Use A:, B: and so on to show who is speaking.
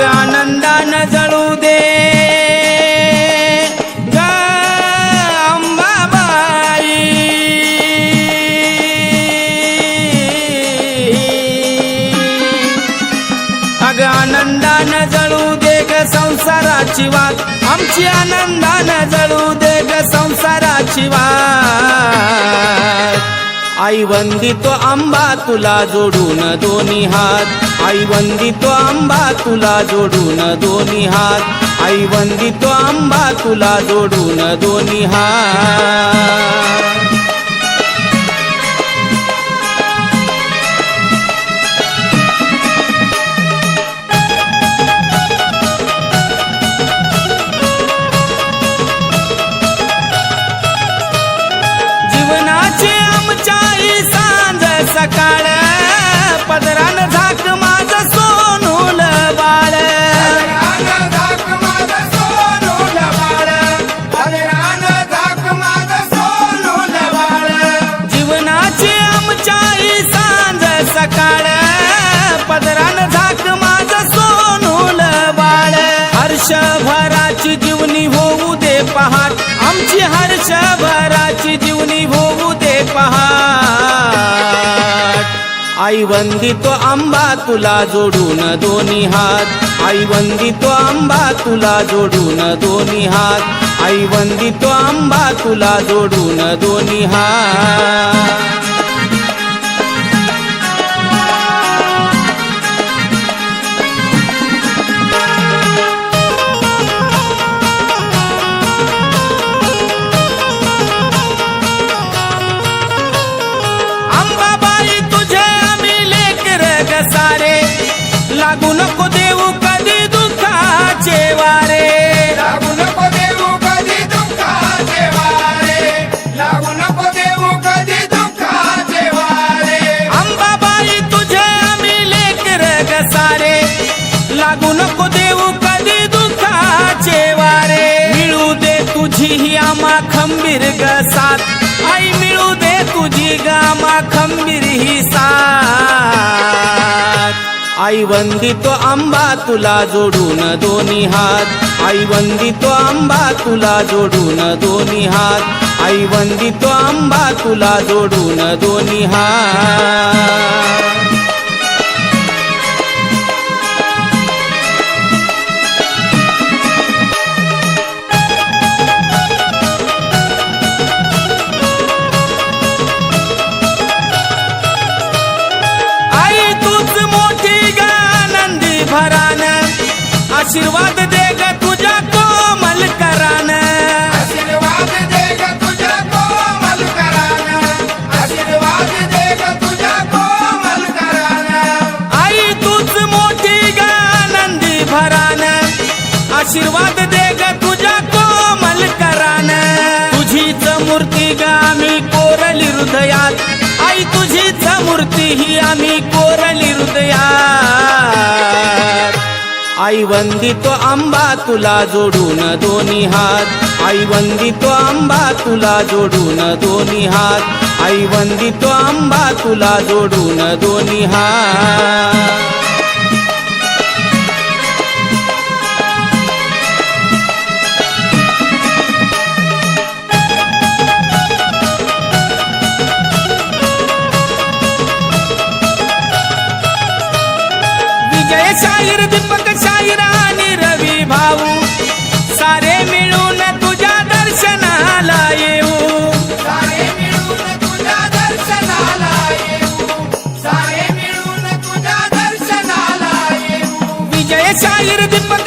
A: आनंदानं जळू दे ग अंबाबाई, अग आनंदानं जळू दे ग संसाराची वाट, आमची आनंदानं जळू दे ग संसाराची वाट। आई वंदितो अंबा तुला जोडून दोन्ही हात, आई वंदितो अंबा तुला जोडून दोन्ही हात, आई वंदितो अंबा तुला जोडून दोन्ही हात। जीवनाची आमच्याही सांज सकाळ, पदरान झाक माझं सोनूल बाळ, जीवनाची आमच्याही सांज सकाळ, पदरान झाक माझं सोनूल बाळ। हर्षभराची जीवनी होऊ दे पहाट, आमची हर्षभराची जीवनी होऊ दे पहाट। आई वंदितो अंबा तुला जोडून दोन्ही हात, आई वंदितो अंबा तुला जोडून दोन्ही हात, आई वंदितो अंबा तुला जोडून दोन्ही हात। लागू नको देऊ कधी दुःखाचे वारे,
B: लागू नको देऊ कधी दुःखाचे वारे, लागू नको देऊ कधी दुःखाचे वारे।
A: अंबाबाई तुझे आम्ही लेकर ग सारे, लागू नको देऊ कधी दुःखाचे वारे। मिळू दे तुझी ही आम्हा खंबीर ग साथ, आई मिळू दे तुझी ग आम्हा खंबीर ही साथ। आई वंदितो अंबा तुला जोडून दोन्ही हात, आई वंदितो अंबा तुला जोडून दोन्ही हात, आई वंदितो अंबा तुला जोडून दोन्ही हात। आशीर्वाद दे ग तुझ्या कोमल करान,
B: आशीर्वाद दे ग तुझ्या कोमल करान, आशीर्वाद दे ग तुझ्या कोमल करान।
A: आई तूच मोठी ग आनंदी भरान, आशीर्वाद दे ग तुझ्या कोमल करान। तुझीच मूर्ती ग आम्ही कोरली हृदयात, आई तुझीच मूर्ती ही आम्ही कोरली हृदयात। आई वंदितो अंबा तुला जोडून दोन्ही हात, आई वंदितो अंबा तुला जोडून दोन्ही हात, आई वंदितो अंबा तुला जोडून दोन्ही हात। विजय शाहीर दीपक शाहीर आणि रवी भाऊ, सारे मिळून तुझ्या दर्शनाला येऊ,
B: सारे मिळून तुझ्या दर्शनाला येऊ, सारे मिळून तुझ्या दर्शनाला येऊ।
A: विजय शाहीर दीपक